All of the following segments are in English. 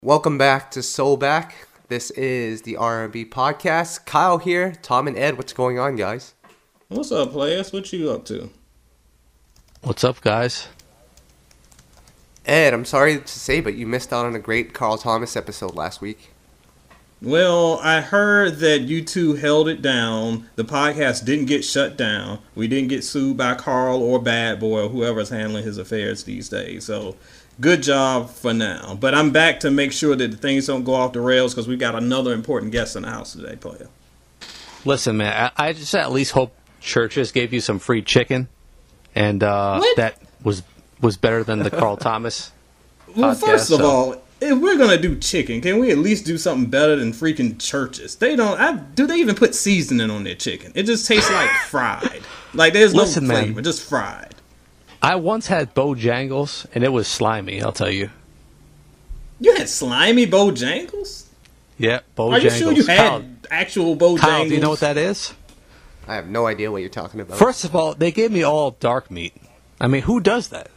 Welcome back to SoulBack. This is the R&B podcast. Kyle here, Tom and Ed. What's going on, guys? What's up, players? What you up to? What's up, guys? Ed, I'm sorry to say, but you missed out on a great Carl Thomas episode last week. Well, I heard that you two held it down. The podcast didn't get shut down. We didn't get sued by Carl or Bad Boy or whoever's handling his affairs these days. So, good job for now. But I'm back to make sure that things don't go off the rails because we got another important guest in the house today, player. Listen, man, I just at least hope Churches gave you some free chicken, and that was better than the Carl Thomas Well, podcast, first of all, if we're gonna do chicken, can we at least do something better than freaking Churches? They don't. Do they even put seasoning on their chicken? It just tastes like fried. Like there's no flavor, man, just fried. I once had Bojangles, and it was slimy, I'll tell you. You had slimy Bojangles? Yeah, Bojangles. Are you sure you had actual Bojangles? Kyle, do you know what that is? I have no idea what you're talking about. First of all, they gave me all dark meat. I mean, who does that?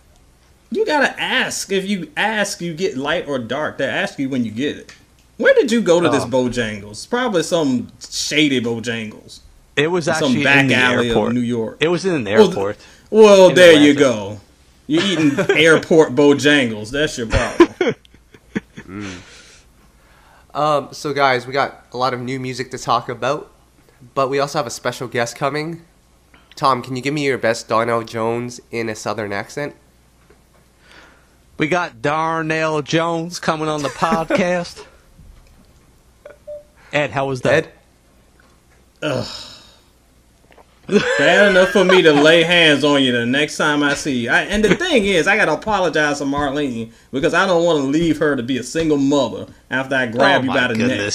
You gotta ask. If you ask, you get light or dark. They ask you when you get it. Where did you go to this Bojangles? Probably some shady Bojangles. It was actually some back in the alley airport. of New York. It was in an airport. Well, in there Atlanta. you go. You're eating airport Bojangles. That's your problem. So guys, we got a lot of new music to talk about, but we also have a special guest coming. Tom, can you give me your best Donell Jones in a southern accent? We got Darnell Jones coming on the podcast. Ed, how was that? Ed? Bad enough for me to lay hands on you the next time I see you. And the thing is, I got to apologize to Marlene because I don't want to leave her to be a single mother after I grab you by the neck.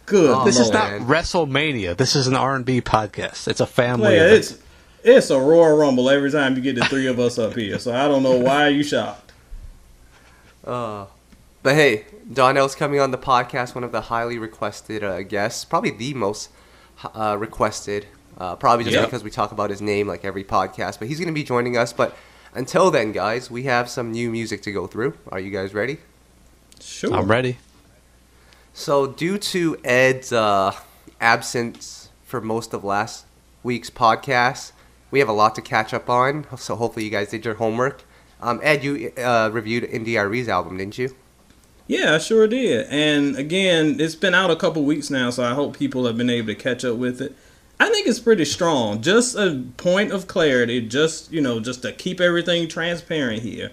Good This is Lord. not WrestleMania. This is an R&B podcast. It's a family Playa, event. it's a Royal Rumble every time you get the three of us up here. So I don't know why you shocked. But hey, Donnell's coming on the podcast, one of the highly requested guests, probably the most requested, probably just because we talk about his name like every podcast, but he's going to be joining us. But until then, guys, we have some new music to go through. Are you guys ready? Sure. I'm ready. So due to Ed's absence for most of last week's podcast, we have a lot to catch up on, so hopefully you guys did your homework. Ed, you reviewed India Arie's album, didn't you? Yeah, I sure did. And again, it's been out a couple weeks now, so I hope people have been able to catch up with it. I think it's pretty strong. Just a point of clarity, just to keep everything transparent here.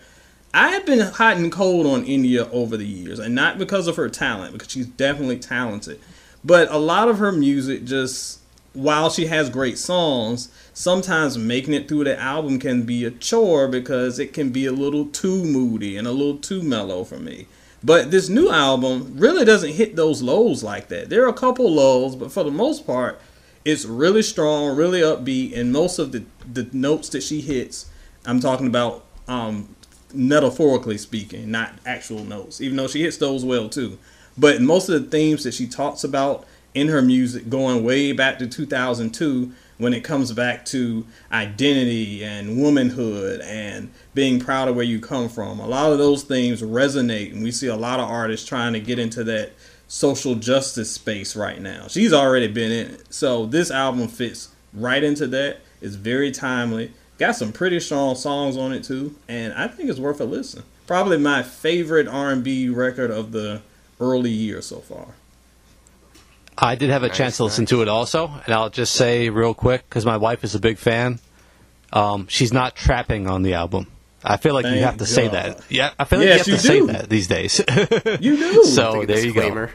I have been hot and cold on India over the years, and not because of her talent, because she's definitely talented. But a lot of her music just, while she has great songs, sometimes making it through the album can be a chore because it can be a little too moody and a little too mellow for me. But this new album really doesn't hit those lows like that. There are a couple lows, but for the most part, it's really strong, really upbeat, and most of the notes that she hits, I'm talking about metaphorically speaking, not actual notes, even though she hits those well too. But most of the themes that she talks about in her music going way back to 2002 when it comes back to identity and womanhood and being proud of where you come from. A lot of those themes resonate, and we see a lot of artists trying to get into that social justice space right now. She's already been in it. So this album fits right into that. It's very timely. Got some pretty strong songs on it too, and I think it's worth a listen. Probably my favorite R&B record of the early years so far. I did have a chance to listen to it also, and I'll just say real quick, because my wife is a big fan, she's not trapping on the album. I feel like you have to say that. Yeah, I feel like you have to say that these days. You do. So there you go.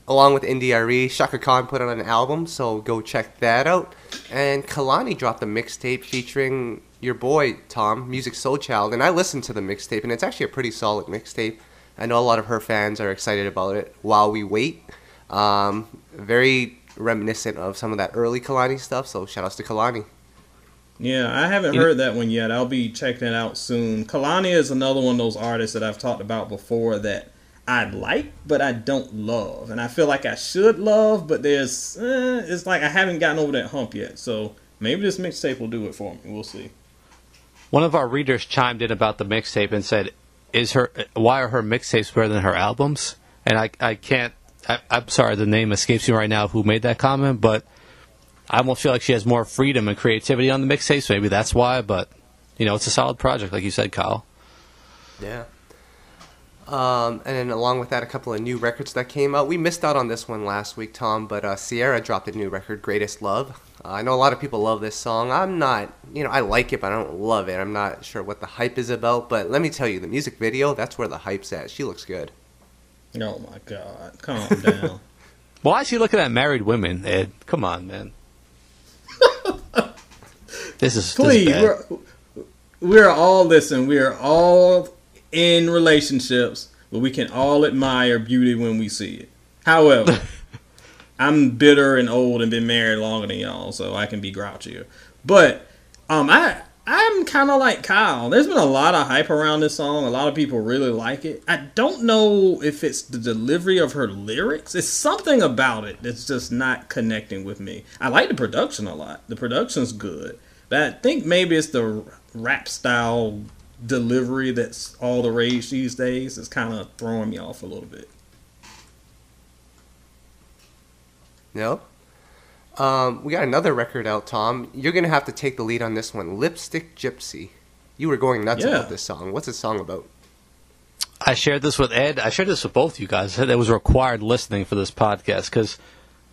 Along with India Arie, Shaka Khan put out an album, so go check that out. And Kehlani dropped a mixtape featuring your boy, Tom, Music Soul Child. And I listened to the mixtape, and it's actually a pretty solid mixtape. I know a lot of her fans are excited about it. While We Wait, very reminiscent of some of that early Kehlani stuff, so shout outs to Kehlani. Yeah, I haven't heard that one yet. I'll be checking it out soon. Kehlani is another one of those artists that I've talked about before that I like, but I don't love. And I feel like I should love, but it's like I haven't gotten over that hump yet. So maybe this mixtape will do it for me. We'll see. One of our readers chimed in about the mixtape and said, why are her mixtapes better than her albums? And I'm sorry, the name escapes me right now who made that comment, but I almost feel like she has more freedom and creativity on the mixtapes. Maybe that's why, but, it's a solid project, like you said, Kyle. Yeah. And then along with that, a couple of new records that came out. We missed out on this one last week, Tom, but Ciara dropped a new record, Greatest Love. I know a lot of people love this song. I'm not, I like it, but I don't love it. I'm not sure what the hype is about, but let me tell you, the music video, that's where the hype's at. She looks good. Oh, my God. Calm down. Why is she looking at married women, Ed? Come on, man. Please, we're all in relationships, but we can all admire beauty when we see it. However, I'm bitter and old and been married longer than y'all, so I can be grouchier. But I'm kind of like Kyle. There's been a lot of hype around this song. A lot of people really like it. I don't know if it's the delivery of her lyrics. It's something about it that's just not connecting with me. I like the production a lot. The production's good. But I think maybe it's the rap style delivery that's all the rage these days. It's kind of throwing me off a little bit. Yep. We got another record out, Tom. You're going to have to take the lead on this one. Lipstick Gypsy. You were going nuts about this song. What's this song about? I shared this with Ed. I shared this with both you guys. I said it was required listening for this podcast because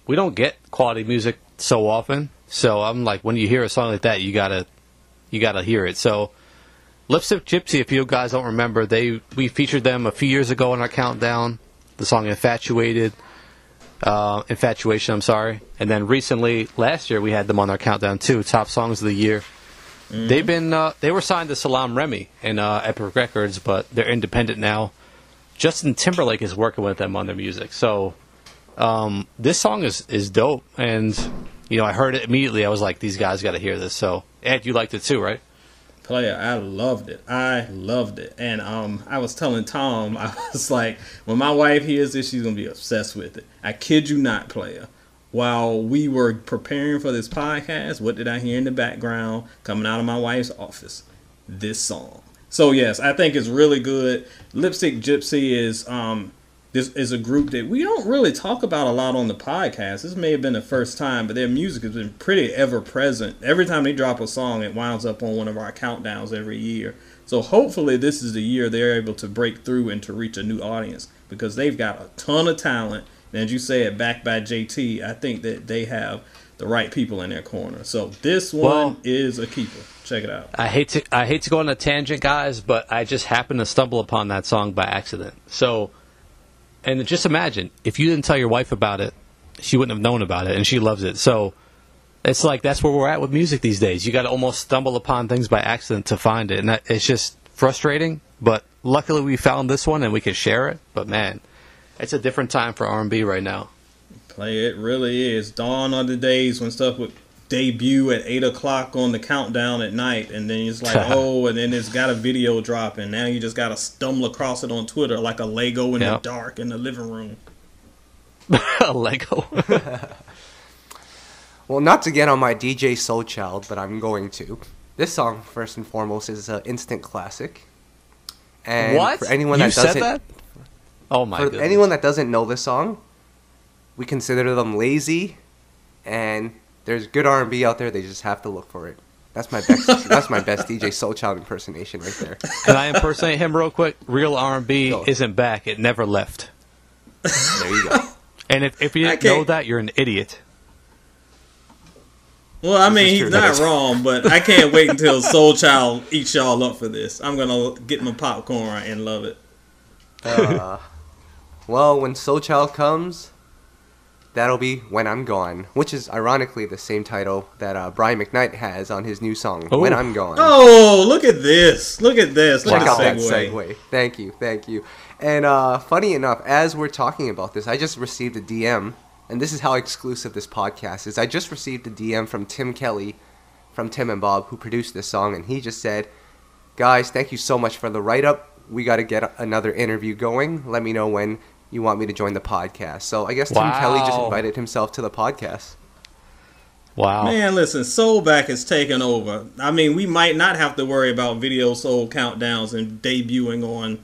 we don't get quality music so often. So I'm like, when you hear a song like that, you gotta hear it. So Lipstick Gypsy, if you guys don't remember, we featured them a few years ago in our countdown. The song Infatuation, I'm sorry. And then recently, last year, we had them on our countdown too, top songs of the year. Mm-hmm. They were signed to Salaam Remi and Epic Records, but they're independent now. Justin Timberlake is working with them on their music. So this song is dope, and I heard it immediately. I was like, these guys got to hear this. So Ed, you liked it too, right? Playa, I loved it. And I was telling Tom, I was like, when my wife hears this, she's going to be obsessed with it. I kid you not, Playa. While we were preparing for this podcast, what did I hear in the background coming out of my wife's office? This song. So yes, I think it's really good. Lipstick Gypsy is this is a group that we don't really talk about a lot on the podcast. This may have been the first time, but their music has been pretty ever present. Every time they drop a song, it winds up on one of our countdowns every year. So hopefully this is the year they're able to break through and to reach a new audience, because they've got a ton of talent. And as you said, backed by JT, I think that they have the right people in their corner. So this one is a keeper. Check it out. I hate to go on a tangent, guys, but I just happened to stumble upon that song by accident. So, and just imagine, if you didn't tell your wife about it, she wouldn't have known about it, and she loves it. So it's like that's where we're at with music these days. You got to almost stumble upon things by accident to find it, and it's just frustrating. But luckily we found this one, and we can share it. But man, it's a different time for R&B right now. Play it really is. Dawn are the days when stuff would debut at 8 o'clock on the countdown at night, and then it's like, and then it's got a video drop, and now you just got to stumble across it on Twitter like a Lego in the dark in the living room. A Lego. Well, not to get on my DJ Soul Child, but I'm going to. This song, first and foremost, is an instant classic. And what? For anyone you that said that? Oh my goodness. For anyone that doesn't know this song, we consider them lazy, and there's good R&B out there. They just have to look for it. That's my best. That's my best DJ Soul Child impersonation right there. Can I impersonate him real quick? Real R&B isn't back. It never left. There you go. And if you didn't know that, you're an idiot. Well, I mean, he's not wrong, but I can't wait until Soul Child eats y'all up for this. I'm gonna get my popcorn and love it. Well, when Soul Child comes, that'll be When I'm Gone, which is ironically the same title that Brian McKnight has on his new song, When I'm Gone. Oh, look at this. Look at this. Check out that segue. Thank you. And funny enough, as we're talking about this, I just received a DM, and this is how exclusive this podcast is. I just received a DM from Tim Kelly, from Tim and Bob, who produced this song, and he just said, guys, thank you so much for the write-up. We got to get another interview going. Let me know when you want me to join the podcast. So I guess Tim Kelly just invited himself to the podcast. Wow. Man, listen, SoulBack is taking over. I mean, we might not have to worry about video soul countdowns and debuting on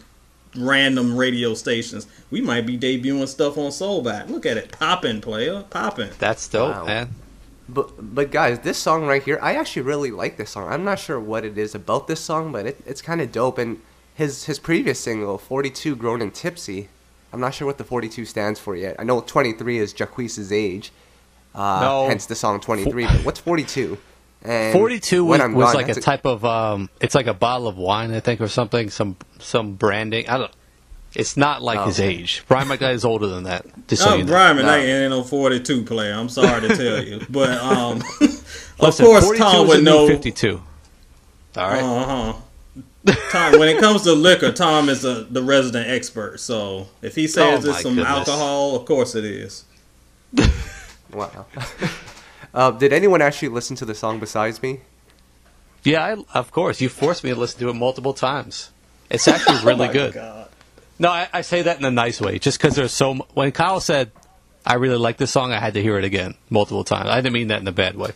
random radio stations. We might be debuting stuff on SoulBack. Look at it. Poppin', Playa. Poppin'. That's dope, man. But guys, this song right here, I actually really like this song. I'm not sure what it is about this song, but it's kind of dope. And his previous single, 42 Grown and Tipsy, I'm not sure what the 42 stands for yet. I know 23 is Jacquees' age. No. Hence the song 23. But what's 42? And 42 was gone, like a type of it's like a bottle of wine, I think, or something. Some branding. I don't. It's not like his age. Brian McKnight is older than that. Just so you know. Brian McKnight ain't no 42 player. I'm sorry to tell you, but listen, of course Tom would know 52. All right. Tom, when it comes to liquor, Tom is the resident expert. So if he says it's some alcohol, of course it is. Wow. Did anyone actually listen to the song besides me? Yeah, of course. You forced me to listen to it multiple times. It's actually really good. God. No, I say that in a nice way. Just because there's so when Kyle said, I really like this song, I had to hear it again multiple times. I didn't mean that in a bad way.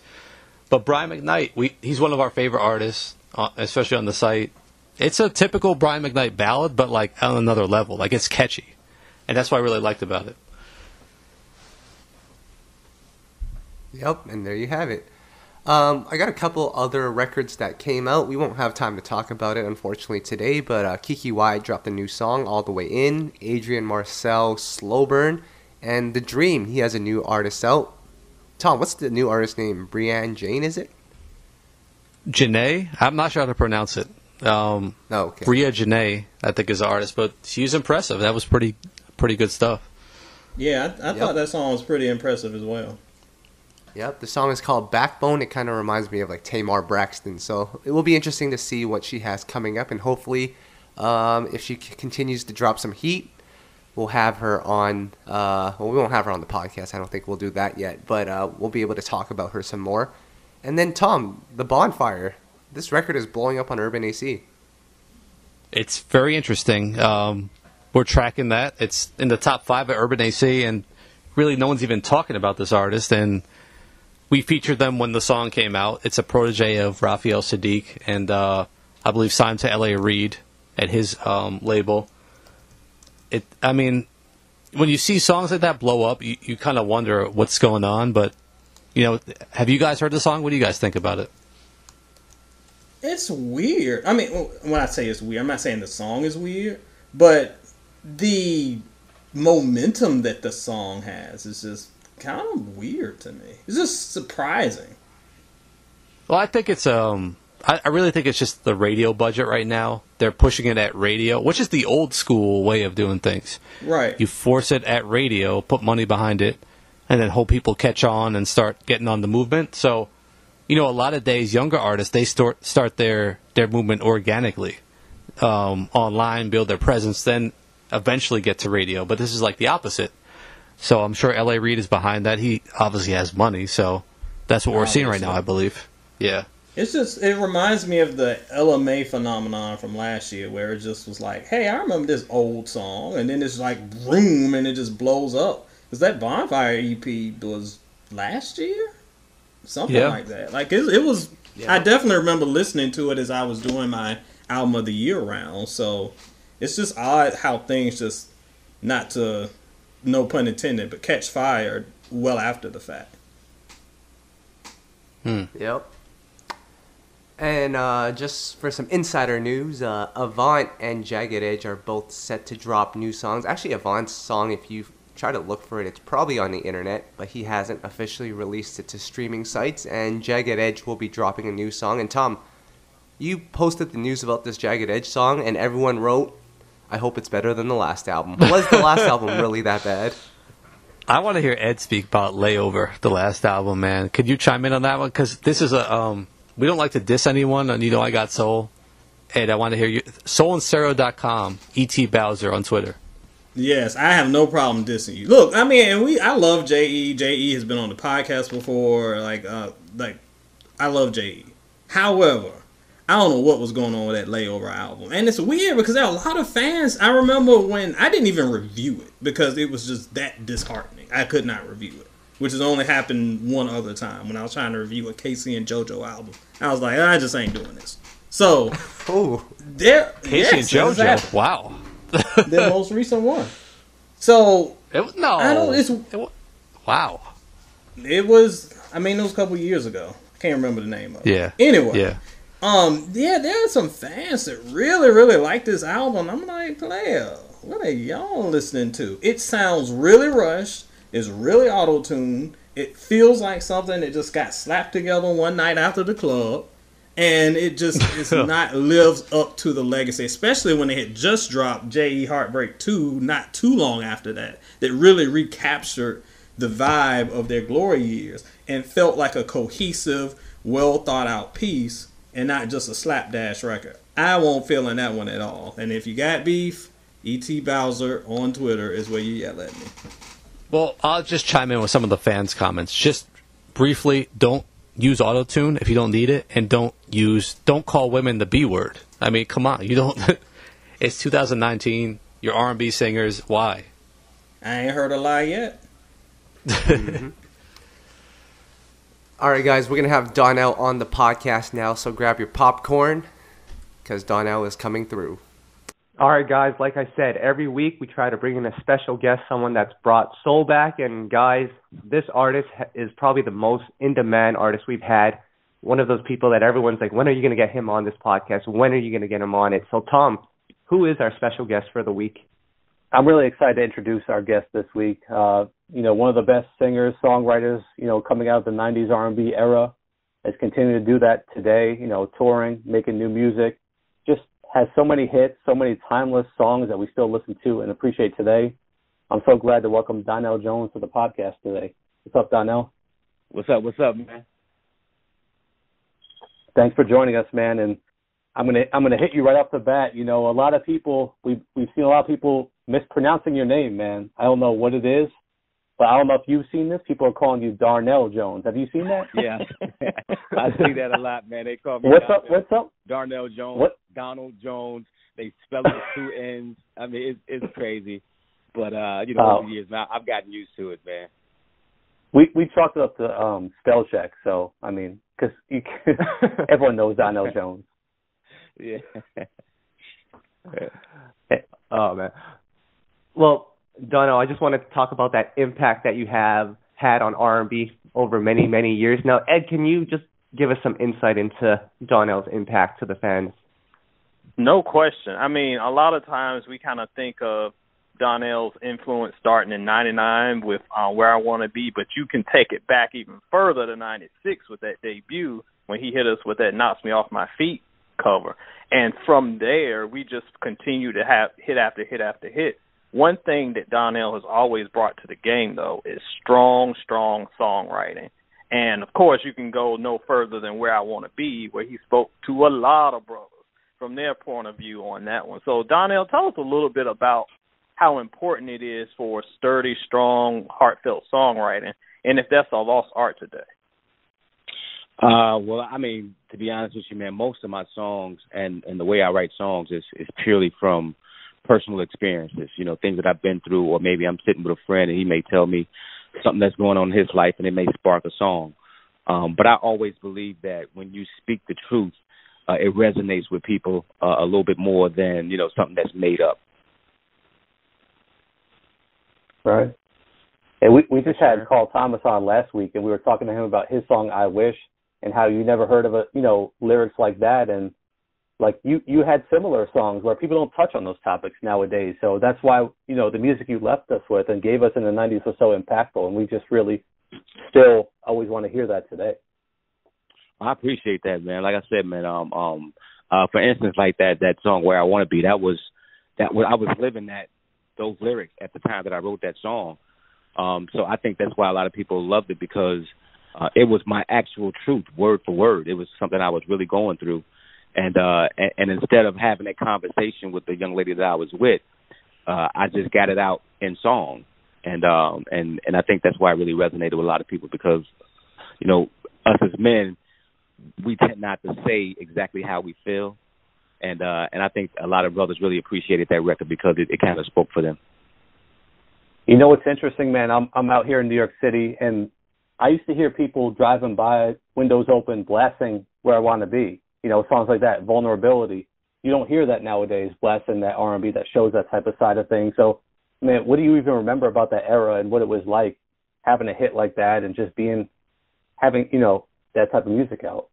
But Brian McKnight, he's one of our favorite artists, especially on the site. It's a typical Brian McKnight ballad, but like on another level. Like it's catchy. And that's what I really liked about it. Yep, and there you have it. I got a couple other records that came out. We won't have time to talk about it, unfortunately, today, but Kiki Y dropped a new song, All the Way In, Adrian Marcel, Slow Burn, and The Dream, he has a new artist out. Tom, what's the new artist name? Brianne Jane, is it? Janae? I'm not sure how to pronounce it. Okay. Bria Janae, I think, is the artist, but she's impressive. That was pretty good stuff. Yeah, I thought that song was pretty impressive as well. Yep, the song is called Backbone. It kind of reminds me of like Tamar Braxton. So it will be interesting to see what she has coming up. And hopefully, if she continues to drop some heat, we'll have her on. Well, we won't have her on the podcast. I don't think we'll do that yet. But we'll be able to talk about her some more. And then, Tom, The Bonfire. This record is blowing up on Urban AC. It's very interesting. We're tracking that. It's in the top 5 at Urban AC. And really, no one's even talking about this artist. And we featured them when the song came out. It's a protege of Raphael Sadiq, and I believe signed to Ella Mai at his label. I mean, when you see songs like that blow up, you kind of wonder what's going on. But, you know, have you guys heard the song? What do you guys think about it? It's weird. I mean, when I say it's weird, I'm not saying the song is weird, but the momentum that the song has is just kind of weird to me. It's just surprising. Well, I think it's I really think it's just the radio budget right now. They're pushing it at radio, which is the old school way of doing things. Right. You force it at radio, put money behind it, and then hope people catch on and start getting on the movement. So, you know, a lot of days, younger artists, they start their movement organically, online, build their presence, then eventually get to radio. But this is like the opposite. So I'm sure L.A. Reid is behind that. He obviously has money, so that's what we're seeing right now, I believe. Yeah. It reminds me of the Ella Mai phenomenon from last year, where it just was like, hey, I remember this old song, and then it's like, boom, and it just blows up. Because that Bonfire EP was last year? Something like that. Like, it was, I definitely remember listening to it as I was doing my album of the year round, so it's just odd how things just, not to, no pun intended, but catch fire well after the fact. Yep. And just for some insider news, Avant and Jagged Edge are both set to drop new songs. Actually, Avant's song, if you try to look for it, it's probably on the internet, but he hasn't officially released it to streaming sites. And Jagged Edge will be dropping a new song. And Tom, you posted the news about this Jagged Edge song, and everyone wrote, I hope it's better than the last album. Was the last album really that bad? I want to hear Ed speak about Layover, the last album, man. Could you chime in on that one? Because this is a, we don't like to diss anyone, and you know I got soul. Ed, I want to hear you. SoulandSero.com, E.T. Bowser on Twitter. Yes, I have no problem dissing you. Look, I mean, I love J.E. J.E. has been on the podcast before. I love J.E. However, I don't know what was going on with that Layover album. And it's weird because there are a lot of fans. I remember when I didn't even review it because it was just that disheartening. I could not review it. which has only happened one other time when I was trying to review a Casey and JoJo album. I was like, I just ain't doing this. So, Casey and JoJo, wow. Their most recent one. So, wow. It was a couple years ago. I can't remember the name of it. Yeah. Anyway. Yeah. There are some fans that really, really like this album. I'm like, Playa, what are y'all listening to? It sounds really rushed. It's really auto-tuned. It feels like something that just got slapped together one night after the club. And it just not lives up to the legacy, especially when they had just dropped J.E. Heartbreak 2 not too long after that really recaptured the vibe of their glory years and felt like a cohesive, well thought out piece and not just a slapdash record. I won't feel in that one at all. And if you got beef, E.T. Bowser on Twitter is where you yell at me. Well, I'll just chime in with some of the fans' comments. Just briefly, don't use autotune if you don't need it, and don't call women the B word. I mean, come on, you don't. It's 2019. You're R&B singers. Why? I ain't heard a lie yet. Mm-hmm. All right, guys, we're gonna have Donell on the podcast now, so grab your popcorn because Donell is coming through. All right, guys, like I said, every week we try to bring in a special guest, someone that's brought soul back. And, guys, this artist is probably the most in-demand artist we've had. One of those people that everyone's like, when are you going to get him on this podcast? When are you going to get him on it? So, Tom, who is our special guest for the week? I'm really excited to introduce our guest this week. One of the best singers, songwriters, coming out of the 90s R&B era, is continuing to do that today, touring, making new music. Just has so many hits, so many timeless songs that we still listen to and appreciate today. I'm so glad to welcome Donell Jones to the podcast today. What's up, Donell? What's up, man? Thanks for joining us, man. And I'm gonna hit you right off the bat. A lot of people we've seen a lot of people mispronouncing your name, man. I don't know what it is, but I don't know if you've seen this. People are calling you Darnell Jones. Have you seen that? Yeah, I see that a lot, man. They call me What's up? Darnell Jones. What? Donald Jones. They spell it with two N's. I mean, it's crazy. But over the years, man, I've gotten used to it, man. We chalked it up to spell check. So I mean, because everyone knows Donell Jones. Yeah. Oh man. Well, Donell, I just wanted to talk about that impact that you have had on R&B over many, many years. Now, Ed, can you just give us some insight into Donell's impact to the fans? No question. I mean, a lot of times we kind of think of Donell's influence starting in 99 with Where I Want to Be, but you can take it back even further to 96 with that debut when he hit us with that Knocks Me Off My Feet cover. And from there, we just continue to have hit after hit after hit. One thing that Donell has always brought to the game, though, is strong songwriting. And, of course, you can go no further than Where I Want to Be, where he spoke to a lot of brothers from their point of view on that one. So, Donell, tell us a little bit about how important it is for sturdy, strong, heartfelt songwriting, and if that's a lost art today. Well, I mean, to be honest with you, man, most of my songs and the way I write songs is purely from personal experiences, things that I've been through, or maybe I'm sitting with a friend and he may tell me something that's going on in his life and it may spark a song. But I always believe that when you speak the truth, it resonates with people a little bit more than, something that's made up. Right. And we just had Carl Thomas on last week, and we were talking to him about his song I Wish and how you never heard of lyrics like that. And like you had similar songs where people don't touch on those topics nowadays. So that's why, the music you left us with and gave us in the 90s was so impactful. And we just really still always want to hear that today. I appreciate that, man. Like I said, man, for instance, like that song Where I Want to Be, I was living those lyrics at the time that I wrote that song. So I think that's why a lot of people loved it, because it was my actual truth, word for word. It was something I was really going through. And instead of having that conversation with the young lady that I was with, I just got it out in song. And I think that's why it really resonated with a lot of people, because, us as men, we tend not to say exactly how we feel. And I think a lot of brothers really appreciated that record because it kind of spoke for them. You know what's interesting, man? I'm out here in New York City, and I used to hear people driving by, windows open, blasting Where I Want to Be. You know, songs like that, Vulnerability. You don't hear that nowadays, blasting that R&B that shows that type of side of things. So, man, what do you even remember about that era and what it was like having a hit like that and just having, you know, that type of music out?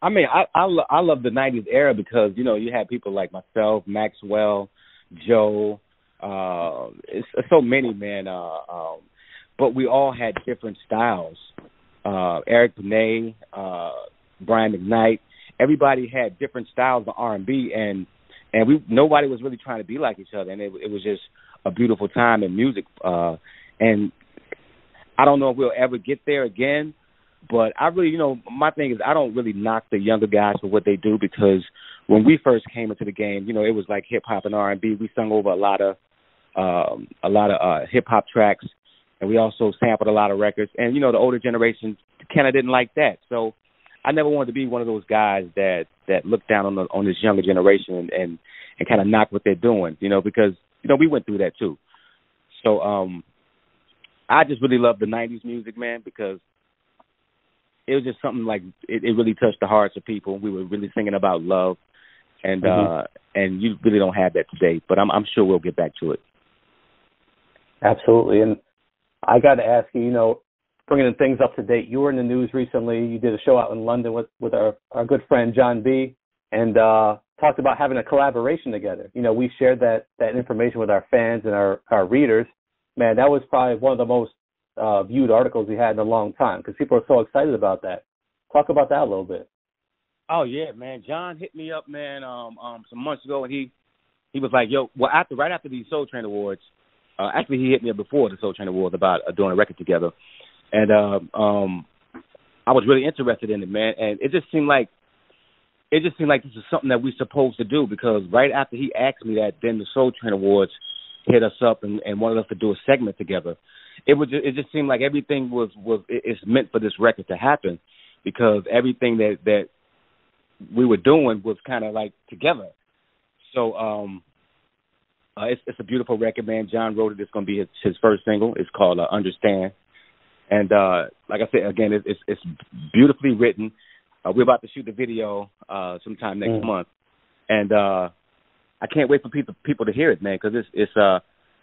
I mean, I love the 90s era because, you know, you had people like myself, Maxwell, Joe, it's so many, man. But we all had different styles. Eric Benet, Brian McKnight, everybody had different styles of R&B, and nobody was really trying to be like each other, and it was just a beautiful time in music. And I don't know if we'll ever get there again, but I really, you know, my thing is I don't really knock the younger guys for what they do, because when we first came into the game, you know, it was like hip hop and R&B. We sung over a lot of hip hop tracks, and we also sampled a lot of records. And you know, the older generation kind of didn't like that. So I never wanted to be one of those guys that looked down on this younger generation and kind of knock what they're doing. You know, because you know we went through that too. So I just really love the 90s music, man, because it was just something like it really touched the hearts of people. We were really singing about love, and you really don't have that today. But I'm sure we'll get back to it. Absolutely. And I got to ask you, you know, bringing things up to date, you were in the news recently. You did a show out in London with our good friend Jon B, and talked about having a collaboration together. You know, we shared that information with our fans and our readers. Man, that was probably one of the most viewed articles we had in a long time, because people are so excited about that. Talk about that a little bit. Oh yeah, man. John hit me up, man, some months ago, and he was like, "Yo, well, right after these Soul Train Awards, actually he hit me up before the Soul Train Awards about doing a record together, and I was really interested in it, man. And it just seemed like this is something that we're supposed to do, because right after he asked me that, then the Soul Train Awards hit us up and wanted us to do a segment together. It just seemed like everything it's meant for this record to happen, because everything that we were doing was kind of like together. So it's a beautiful record, man. John wrote it. It's going to be his first single. It's called Understand. And like I said, again, it's beautifully written. We're about to shoot the video sometime next month, and I can't wait for people to hear it, man, because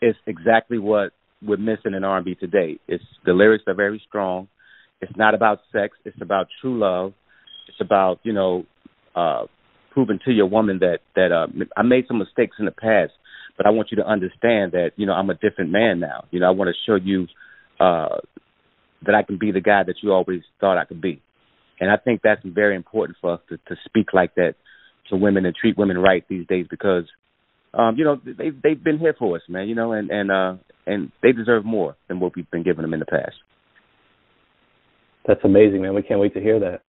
it's exactly what we're missing in R&B today. The lyrics are very strong. It's not about sex. It's about true love. It's about, you know, proving to your woman that I made some mistakes in the past, but I want you to understand that, you know, I'm a different man now. You know, I want to show you that I can be the guy that you always thought I could be. And I think that's very important for us to speak like that to women and treat women right these days, because, you know, they've been here for us, man, you know, and they deserve more than what we've been giving them in the past. That's amazing, man. We can't wait to hear that.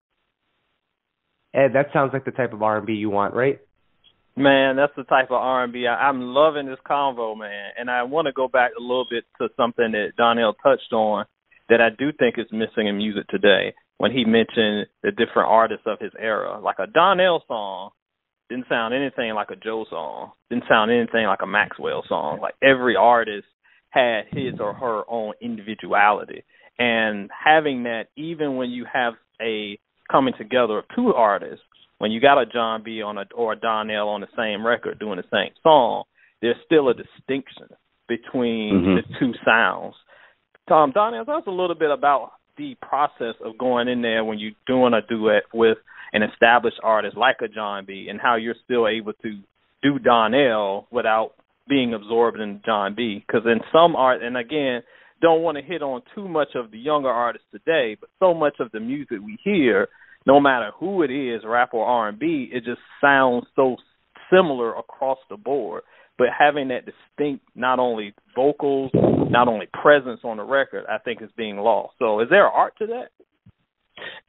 Ed, that sounds like the type of R&B you want, right? Man, that's the type of R&B. I'm loving this convo, man. And I want to go back a little bit to something that Donell touched on that I do think is missing in music today, when he mentioned the different artists of his era. Like a Donell song didn't sound anything like a Joe song, didn't sound anything like a Maxwell song. Like every artist had his or her own individuality. And having that, even when you have a coming together of two artists, when you got a Jon B or a Donell on the same record doing the same song, there's still a distinction between the two sounds. Donell, tell us a little bit about the process of going in there when you're doing a duet with an established artist like a Jon B, and how you're still able to do Donell without being absorbed in Jon B. Because in some art, and again, don't want to hit on too much of the younger artists today, but so much of the music we hear, no matter who it is, rap or R&B, it just sounds so similar across the board. But having that distinct, not only vocals, not only presence on the record, I think is being lost. So is there art to that?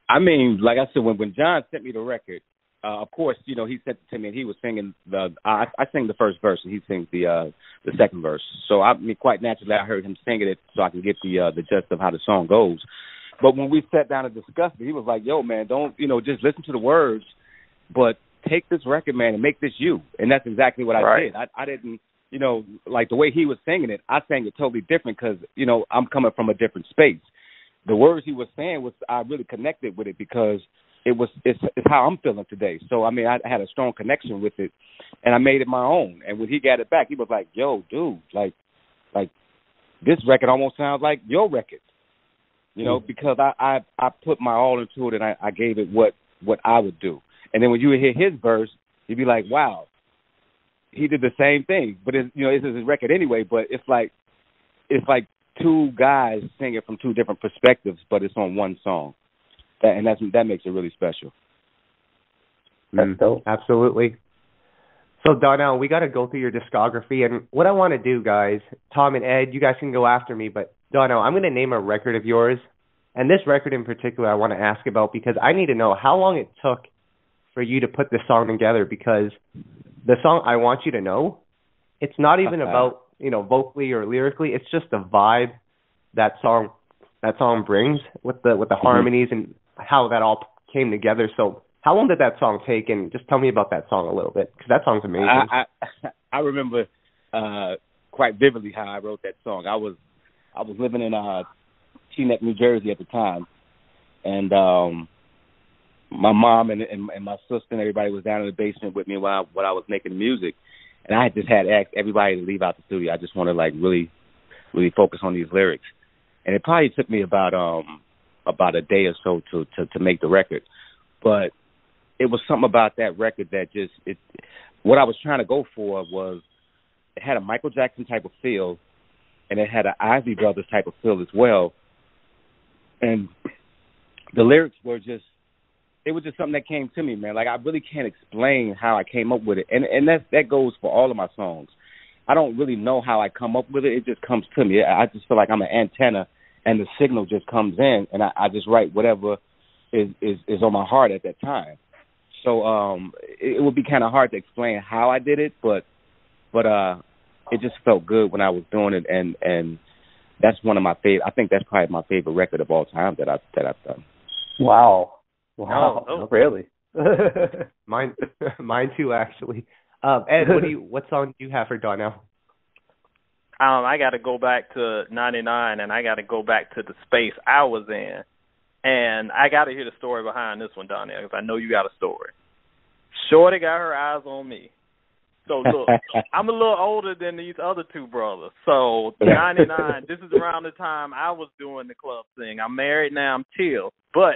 I mean, like I said, when John sent me the record, of course, you know, he sent it to me and he was singing I sing the first verse and he sings the second verse. So I mean, quite naturally, I heard him singing it so I can get the gist of how the song goes. But when we sat down and discussed it, he was like, "Yo, man, don't, you know, just listen to the words, but take this record, man, and make this you." And that's exactly what I did. you know, like the way he was singing it, I sang it totally different because, you know, I'm coming from a different space. The words he was saying was, I really connected with it because it's how I'm feeling today. So, I mean, I had a strong connection with it, and I made it my own. And when he got it back, he was like, yo, dude, like this record almost sounds like your record, you know, because I put my all into it and I gave it what I would do. And then when you would hear his verse, you'd be like, wow, he did the same thing. But, it's his record anyway, but it's like two guys singing from two different perspectives, but it's on one song. That makes it really special. That's dope. Absolutely. So, Donell, we got to go through your discography. And what I want to do, guys, Tom and Ed, you guys can go after me. But, Donell, I'm going to name a record of yours. And this record in particular I want to ask about because I need to know how long it took for you to put this song together. Because the song I Want You to Know, it's not even about, vocally or lyrically. It's just the vibe that song brings with the harmonies and how that all came together. So how long did that song take? And just tell me about that song a little bit, because that song's amazing. I remember quite vividly how I wrote that song. I was living in Teaneck, New Jersey at the time, and my mom and my sister and everybody was down in the basement with me while I was making the music, and I just had asked everybody to leave out the studio. I just wanted to really, really focus on these lyrics, and it probably took me about a day or so to make the record, but it was something about that record that what I was trying to go for was it had a Michael Jackson type of feel, and it had an Isley Brothers type of feel as well. And the lyrics were just something that came to me, man. Like, I really can't explain how I came up with it. And that goes for all of my songs. I don't really know how I come up with it. It just comes to me. I just feel like I'm an antenna, and the signal just comes in, and I just write whatever is on my heart at that time. So it would be kind of hard to explain how I did it, but it just felt good when I was doing it, and that's one of my favorite. I think that's probably my favorite record of all time that I've done. Wow, Oh. Really? Mine too, actually. Ed, what song do you have for Darnell? I got to go back to 99, and I got to go back to the space I was in. And I got to hear the story behind this one, Donell, because I know you got a story. Shorty got her eyes on me. So, look, I'm a little older than these other two brothers. So, 99, this is around the time I was doing the club thing. I'm married now. I'm chill. But,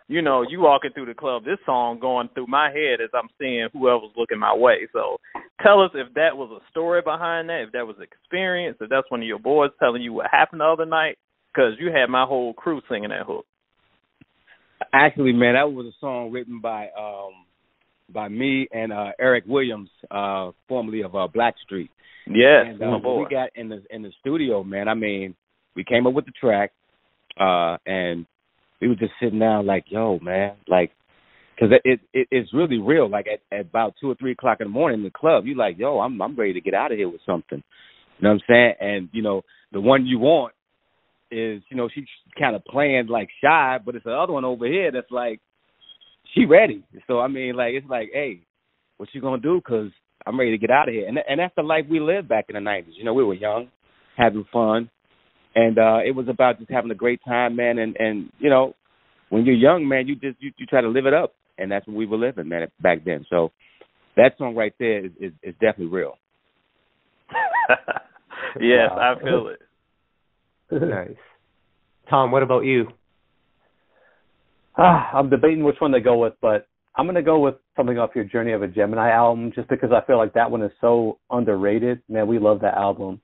you walking through the club, this song going through my head as I'm seeing whoever's looking my way. So, tell us if that was a story behind that, if that was experience, if that's one of your boys telling you what happened the other night, because you had my whole crew singing that hook. Actually, man, that was a song written by me and Eric Williams, formerly of Blackstreet. Yes, and, my boy. We got in the studio, man. I mean, we came up with the track, and we were just sitting down like, yo, man, like, because it's really real. Like at about 2 or 3 o'clock in the morning in the club, you like, yo, I'm ready to get out of here with something. You know what I'm saying? And the one you want is, she's kind of playing like shy, but it's the other one over here that's like, she ready. So, I mean, like, it's like, hey, what you going to do? Because I'm ready to get out of here. And that's the life we lived back in the 90s. We were young, having fun. And it was about just having a great time, man. And when you're young, man, you try to live it up. And that's what we were living, man, back then. So that song right there is definitely real. Yes, I feel it. Nice. Tom, what about you? I'm debating which one to go with, but I'm going to go with something off your Journey of a Gemini album just because I feel like that one is so underrated. Man, we love that album.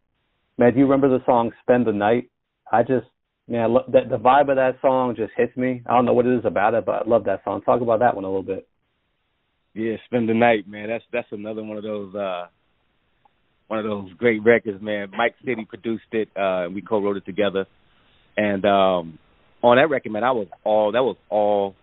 Man, do you remember the song Spend the Night? The vibe of that song just hits me. I don't know what it is about it, but I love that song. Talk about that one a little bit. Yeah, Spend the Night, man. That's another one of those great records, man. Mike City produced it, and we co-wrote it together. And on that record, man, that was all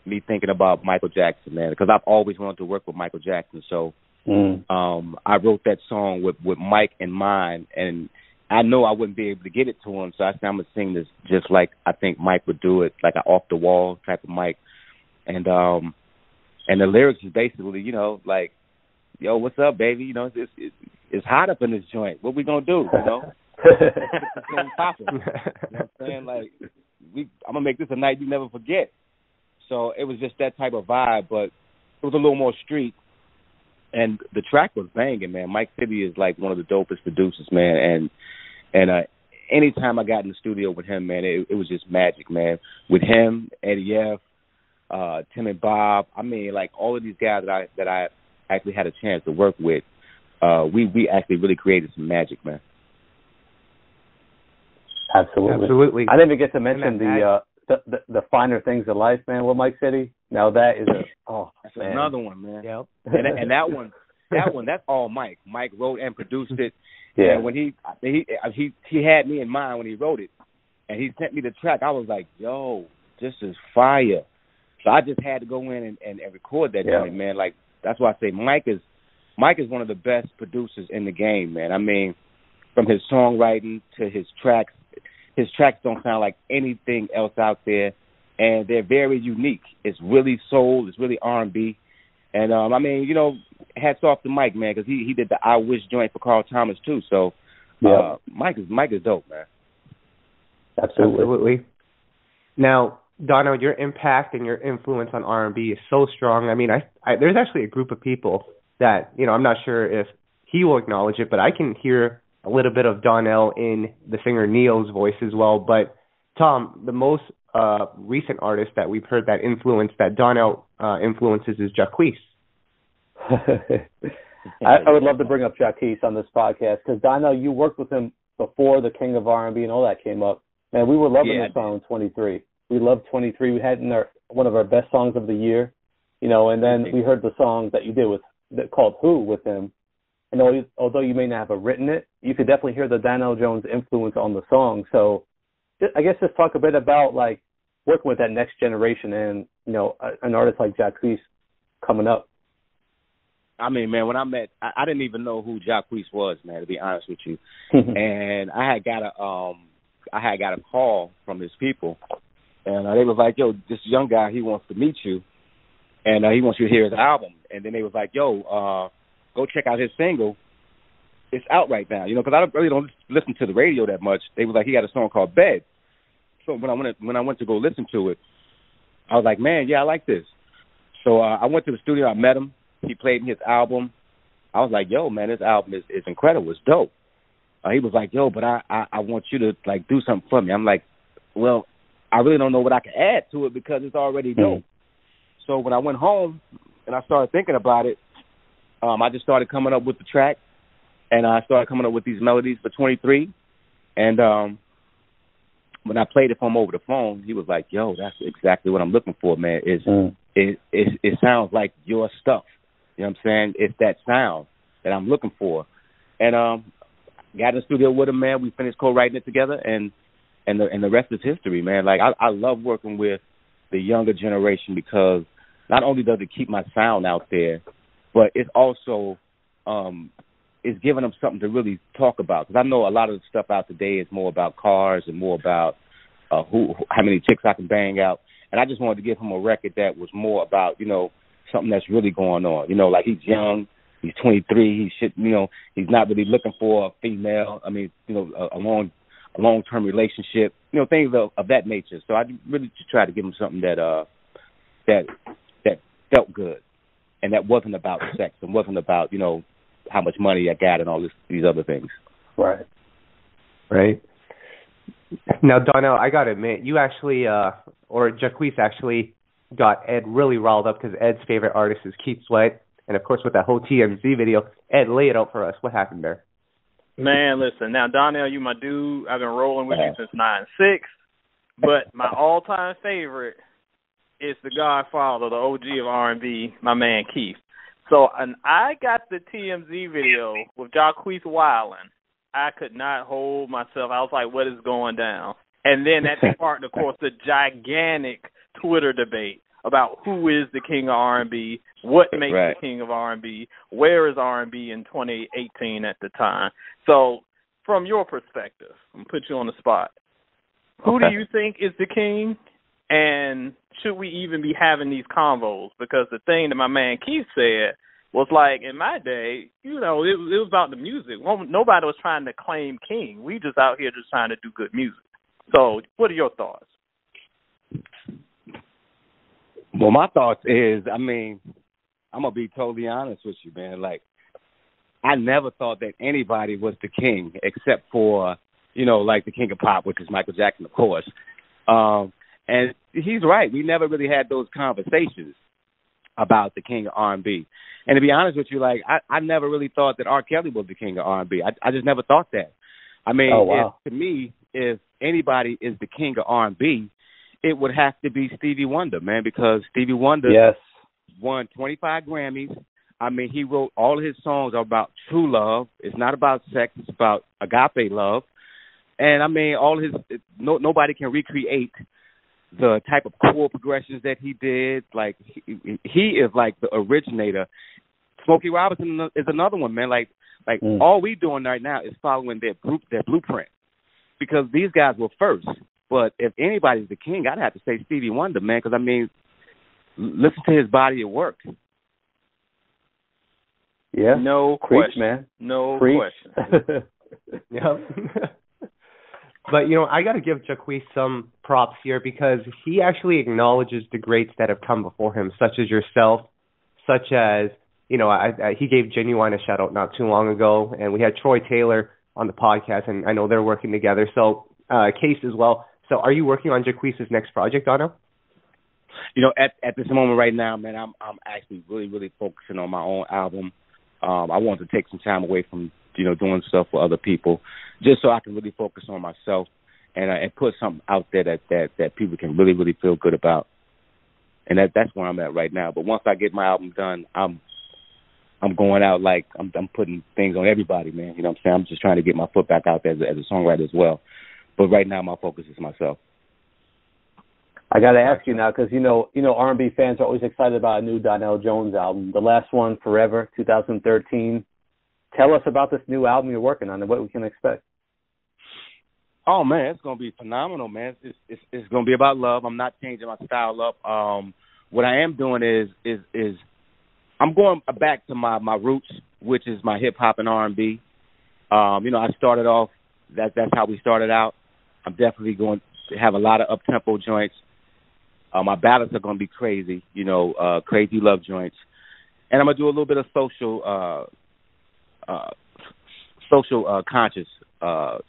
me thinking about Michael Jackson, man, because I've always wanted to work with Michael Jackson. So I wrote that song with Mike in mind, and I know I wouldn't be able to get it to him, so I said I'm going to sing this just like I think Mike would do it, like an off-the-wall type of Mike. And the lyrics is basically, like, yo, what's up, baby? It's it's hot up in this joint. What we gonna do? You know, it's gonna pop it. You know what I'm saying? Like, I'm gonna make this a night you never forget. So it was just that type of vibe, but it was a little more street. And the track was banging, man. Mike City is like one of the dopest producers, man. And anytime I got in the studio with him, man, it was just magic, man. With him, Eddie F, Tim and Bob. I mean, like all of these guys that I actually had a chance to work with, we actually really created some magic, man. Absolutely. I didn't even get to mention the finer things of life, man. With Mike City. Now that is that's another one, man. Yep. and that one, that's all Mike. Mike wrote and produced it. Yeah. And when he had me in mind when he wrote it, and he sent me the track, I was like, yo, this is fire. So I just had to go in and record that joint, man. Like, that's why I say Mike is one of the best producers in the game, man. I mean, from his songwriting to his tracks don't sound like anything else out there, and they're very unique. It's really soul, it's really R&B, and I mean, you know, hats off to Mike, man, because he did the I Wish joint for Carl Thomas too. So Mike is dope, man. Absolutely. Now, Donell, your impact and your influence on R&B is so strong. I mean, there's actually a group of people that, you know, I'm not sure if he will acknowledge it, but I can hear a little bit of Donell in the singer Neo's voice as well. But, Tom, the most recent artist that we've heard that Donell influences is Jacquees. I would love to bring up Jacquees on this podcast because, Donell, you worked with him before the King of R&B and all that came up. Man, we were loving the song 23. We loved 23. We had one of our best songs of the year, you know, and then we heard the song that you did called Who with him. And although you may not have written it, you could definitely hear the Darnell Jones influence on the song. So I guess just talk a bit about, like, working with that next generation and, you know, an artist like Jacquees coming up. I mean, man, when I met, I didn't even know who Jacquees was, man, to be honest with you. And I had got a call from his people. And they was like, yo, this young guy, he wants to meet you, and he wants you to hear his album. And then they was like, yo, go check out his single. It's out right now, you know, because I really don't listen to the radio that much. They was like, he got a song called Bed. So when I went to go listen to it, I was like, man, yeah, I like this. So I went to the studio. I met him. He played me his album. I was like, yo, man, this album is incredible. It's dope. He was like, yo, but I want you to, like, do something for me. I'm like, well, I really don't know what I can add to it because it's already dope. So when I went home and I started thinking about it, I just started coming up with the track, and I started coming up with these melodies for 23. And when I played it for him over the phone, he was like, yo, that's exactly what I'm looking for, man. It sounds like your stuff. You know what I'm saying? It's that sound that I'm looking for. And got in the studio with him, man. We finished co-writing it together, and the rest is history, man. Like, I love working with the younger generation because not only does it keep my sound out there, but it's also it's giving them something to really talk about. Because I know a lot of the stuff out today is more about cars and more about how many chicks I can bang out. And I just wanted to give him a record that was more about, you know, something that's really going on. You know, like, he's young, he's 23, he's not really looking for a female. I mean, you know, a long-term relationship, you know, things of that nature. So I really just tried to give him something that felt good, and that wasn't about sex and wasn't about, you know, how much money I got and all these other things. Right. Now, Donell, I got to admit, you actually, or Jacquees actually got Ed really riled up because Ed's favorite artist is Keith Sweat. And, of course, with that whole TMZ video, Ed, lay it out for us. What happened there? Man, listen, now, Donell, you my dude. I've been rolling with you since 9-6. But my all-time favorite is the godfather, the OG of R&B, my man Keith. So, and I got the TMZ video with Jacquees wilding. I could not hold myself. I was like, what is going down? And then that sparked, of course, the gigantic Twitter debate about who is the king of R&B, what makes the king of R&B, where is R&B in 2018 at the time. So, from your perspective, I'm going to put you on the spot. Who do you think is the king, and should we even be having these convos? Because the thing that my man Keith said was like, in my day, you know, it was about the music. Nobody was trying to claim king. We just out here just trying to do good music. So what are your thoughts? Well, my thoughts is, I mean, I'm going to be totally honest with you, man. Like, I never thought that anybody was the king except for, you know, like the king of pop, which is Michael Jackson, of course. And he's right. We never really had those conversations about the king of R&B. And to be honest with you, like, I never really thought that R. Kelly was the king of R&B. I just never thought that. I mean, to me, if anybody is the king of R&B, it would have to be Stevie Wonder, man, because Stevie Wonder won 25 Grammys. I mean, he wrote all of his songs are about true love. It's not about sex. It's about agape love. And, I mean, all his nobody can recreate the type of chord progressions that he did. Like, he is like the originator. Smokey Robinson is another one, man. Like all we doing right now is following their blueprint, because these guys were first. But if anybody's the king, I'd have to say Stevie Wonder, man, because, I mean, listen to his body of work. Yeah. No question, man. No question. Yep. But, you know, I got to give Jacquees some props here, because he actually acknowledges the greats that have come before him, such as yourself, such as, you know, he gave Genuine a shout-out not too long ago, and we had Troy Taylor on the podcast, and I know they're working together. So, Case as well. So are you working on Jacquees' next project, Donell? You know, at this moment right now, man, I'm actually really focusing on my own album. I want to take some time away from, you know, doing stuff for other people, just so I can really focus on myself and put something out there that people can really feel good about. And that's where I'm at right now. But once I get my album done, I'm going out like I'm putting things on everybody, man. You know what I'm saying? I'm just trying to get my foot back out there as a songwriter as well. But right now, my focus is myself. I got to ask you now, because you know R&B fans are always excited about a new Donell Jones album. The last one, Forever, 2013. Tell us about this new album you're working on and what we can expect. Oh man, it's gonna be phenomenal, man. It's gonna be about love. I'm not changing my style up. What I am doing is I'm going back to my roots, which is my hip hop and R&B. You know, I started off. That's how we started out. I'm definitely going to have a lot of up-tempo joints. My ballads are going to be crazy, you know, crazy love joints. And I'm going to do a little bit of social conscious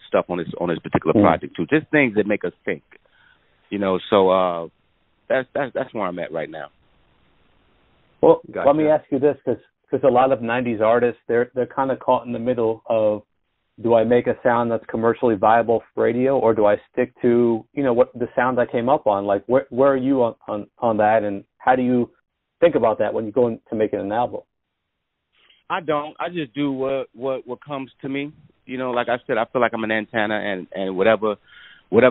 stuff on this particular project, too. Just things that make us think, you know. So that's where I'm at right now. Well, let me ask you this, because a lot of 90s artists, they're kind of caught in the middle of, do I make a sound that's commercially viable for radio, or do I stick to, you know, what the sound I came up on? Like, where are you on that, and how do you think about that when you go into making an album? I don't. I just do what comes to me. You know, like I said, I feel like I'm an antenna, and whatever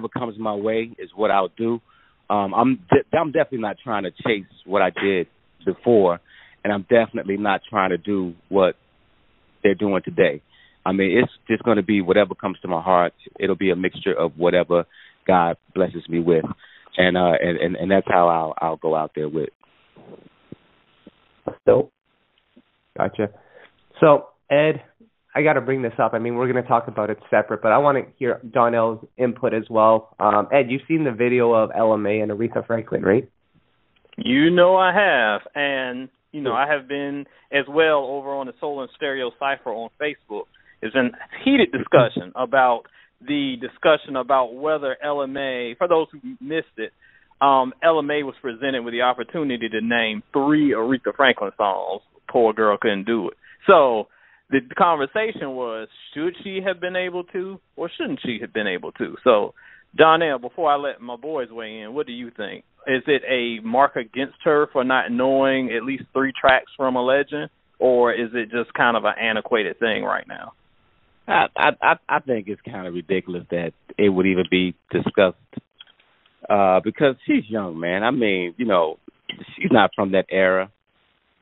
comes my way is what I'll do. I'm definitely not trying to chase what I did before, and I'm definitely not trying to do what they're doing today. I mean, it's just going to be whatever comes to my heart. It'll be a mixture of whatever God blesses me with, and that's how I'll go out there with. That's dope. Gotcha. So, Ed, I got to bring this up. I mean, we're going to talk about it separate, but I want to hear Donell's input as well. Ed, you've seen the video of Ella Mai and Aretha Franklin, right? You know I have, and you know I have been as well over on the Soul and Stereo Cypher on Facebook. It's been heated discussion about whether Ella Mai, for those who missed it, Ella Mai was presented with the opportunity to name 3 Aretha Franklin songs. Poor girl couldn't do it. So the conversation was, should she have been able to, or shouldn't she have been able to? So, Donell, before I let my boys weigh in, what do you think? Is it a mark against her for not knowing at least 3 tracks from a legend, or is it just kind of an antiquated thing right now? I think it's kind of ridiculous that it would even be discussed because she's young, man. I mean, you know, she's not from that era.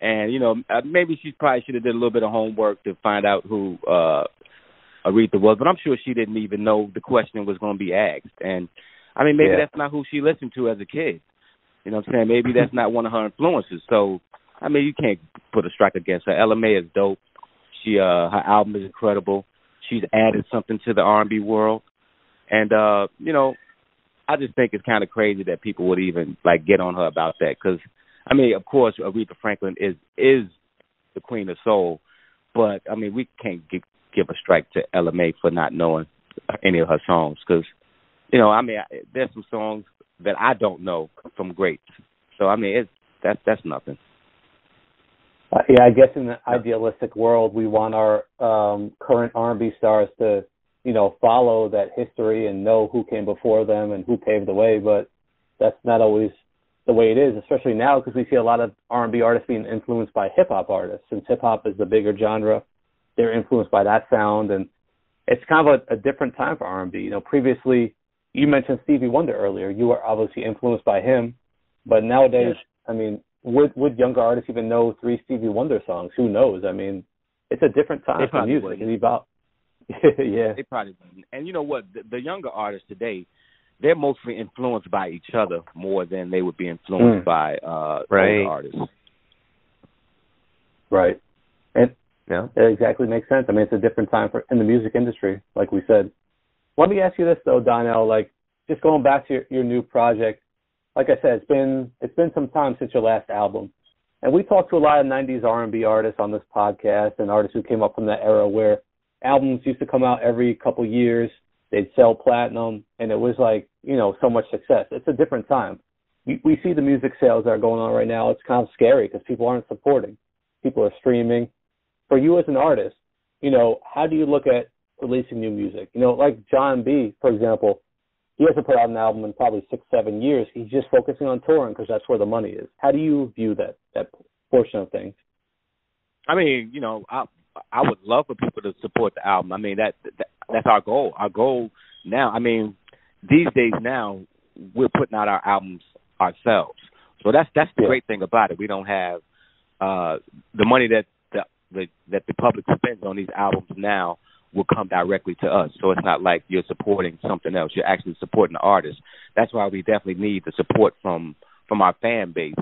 And, you know, maybe she probably should have did a little bit of homework to find out who Aretha was. But I'm sure she didn't even know the question was going to be asked. And, I mean, maybe that's not who she listened to as a kid. You know what I'm saying? Maybe that's not one of her influences. So I mean, you can't put a strike against her. Ella Mai is dope. Her album is incredible. She's added something to the R&B world. And, you know, I just think it's kind of crazy that people would even, like, get on her about that. Because, I mean, of course, Aretha Franklin is the queen of soul. But, I mean, we can't give a strike to Ella Mai for not knowing any of her songs. Because, you know, I mean, there's some songs that I don't know from greats. So, I mean, that's nothing. Yeah, I guess in the idealistic world, we want our current R&B stars to, you know, follow that history and know who came before them and who paved the way. But that's not always the way it is, especially now because we see a lot of R&B artists being influenced by hip-hop artists. Since hip-hop is the bigger genre, they're influenced by that sound. And it's kind of a different time for R&B. You know, previously, you mentioned Stevie Wonder earlier. You were obviously influenced by him. But nowadays, yes. I mean, would younger artists even know 3 Stevie Wonder songs? Who knows? I mean, it's a different time for music. Yeah. They probably wouldn't. And you know what? The younger artists today, they're mostly influenced by each other more than they would be influenced by older artists. Right. And yeah, it exactly makes sense. I mean, it's a different time in the music industry, like we said. Let me ask you this, though, Donell. Like, just going back to your new project, like I said, it's been some time since your last album. And we talked to a lot of 90s R&B artists on this podcast and artists who came up from that era where albums used to come out every couple years. They'd sell platinum, and it was like, you know, so much success. It's a different time. We see the music sales that are going on right now. It's kind of scary because people aren't supporting. People are streaming. For you as an artist, you know, how do you look at releasing new music? You know, like Jon B, for example, he hasn't put out an album in probably 6-7 years. He's just focusing on touring because that's where the money is. How do you view that portion of things? I mean, you know, I would love for people to support the album. I mean, that's our goal. Our goal now, I mean, these days now, we're putting out our albums ourselves. So that's the great thing about it. We don't have the money that the public spends on these albums now will come directly to us. So it's not like you're supporting something else. You're actually supporting the artist. That's why we definitely need the support from our fan base.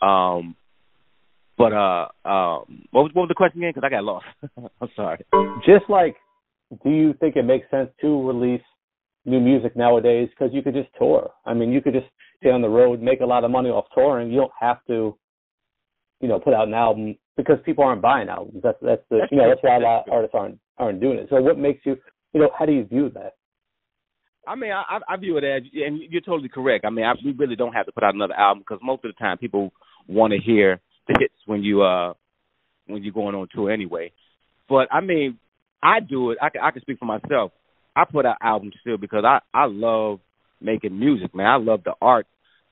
But what was the question again? Because I got lost. I'm sorry. Just like, do you think it makes sense to release new music nowadays? Because you could just tour. I mean, you could just stay on the road, make a lot of money off touring. You don't have to, you know, put out an album because people aren't buying albums. That's why a lot of artists aren't doing it. So what makes you, you know, how do you view that? I mean, I view it as, and you're totally correct. I mean, we really don't have to put out another album because most of the time people want to hear the hits when you're going on tour anyway. But I mean, I do it. I can speak for myself. I put out albums still because I love making music, man. I love the art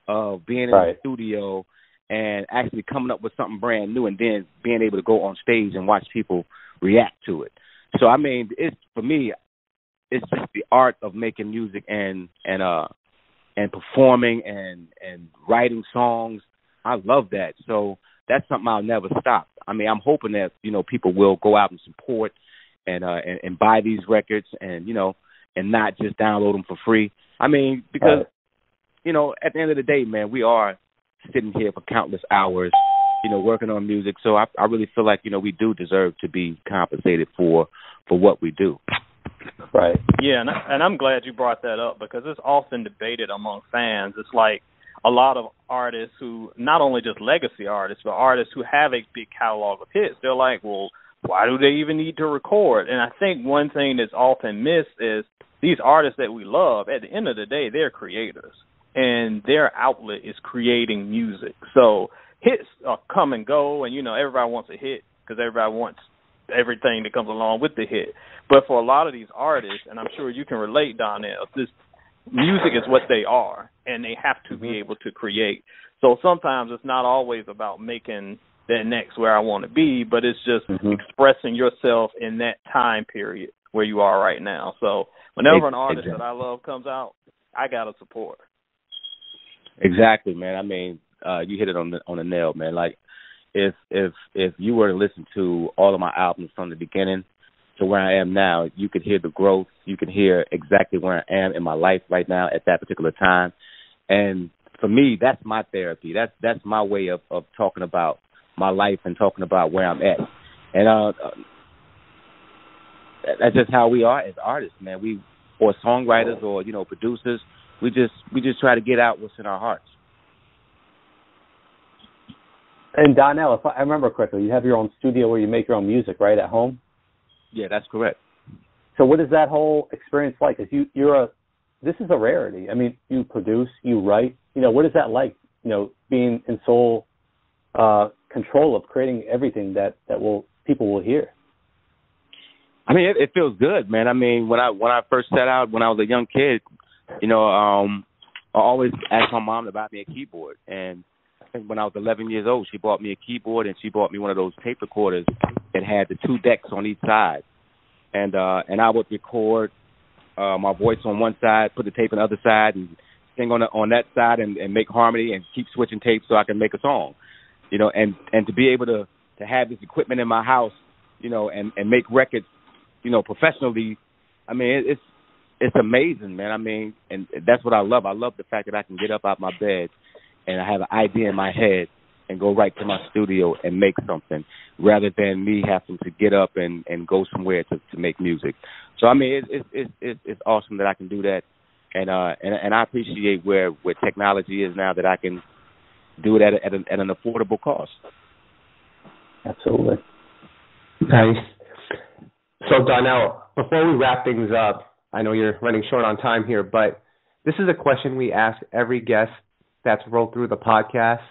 of being in the studio and actually coming up with something brand new and then being able to go on stage and watch people react to it. So, I mean, for me, it's just the art of making music and performing and writing songs. I love that. So that's something I'll never stop. I mean, I'm hoping that, you know, people will go out and support and buy these records and, you know, and not just download them for free. I mean, because, you know, at the end of the day, man, we are sitting here for countless hours, you know, working on music. So I really feel like, you know, we do deserve to be compensated for what we do. Right. Yeah, and I'm glad you brought that up because it's often debated among fans. It's like a lot of artists who, not only just legacy artists, but artists who have a big catalog of hits, they're like, well, why do they even need to record? And I think one thing that's often missed is these artists that we love, at the end of the day, they're creators. And their outlet is creating music. So hits come and go, and, you know, everybody wants a hit because everybody wants everything that comes along with the hit. But for a lot of these artists, and I'm sure you can relate, Donell, this music is what they are, and they have to be able to create. So sometimes it's not always about making that next where I want to be, but it's just expressing yourself in that time period where you are right now. So whenever an artist that I love comes out, I got to support. Exactly, man. I mean, you hit it on the nail, man. Like, if you were to listen to all of my albums from the beginning to where I am now, you could hear the growth. You can hear exactly where I am in my life right now at that particular time. And for me, that's my therapy. That's my way of talking about my life and talking about where I'm at. And that's just how we are as artists, man. Or songwriters or, you know, producers. We just try to get out what's in our hearts. And Donell, if I remember correctly, you have your own studio where you make your own music, right, at home? Yeah, that's correct. So what is that whole experience like? Because this is a rarity. I mean, you produce, you write. You know, what is that like? You know, being in sole control of creating everything that people will hear. I mean, it feels good, man. I mean, when I first set out, when I was a young kid, you know, I always asked my mom to buy me a keyboard. And I think when I was 11 years old, she bought me a keyboard, and she bought me one of those tape recorders that had the 2 decks on each side. And I would record my voice on one side, put the tape on the other side, and sing on that side and make harmony and keep switching tapes so I can make a song. You know, and to be able to have this equipment in my house, you know, and make records, you know, professionally, I mean, it's amazing, man. I mean, and that's what I love. I love the fact that I can get up out my bed and I have an idea in my head and go right to my studio and make something rather than me having to get up and go somewhere to make music. So, I mean, it's awesome that I can do that. And I appreciate where technology is now that I can do it at an affordable cost. Absolutely. Nice. So, Donell, before we wrap things up, I know you're running short on time here, but this is a question we ask every guest that's rolled through the podcast.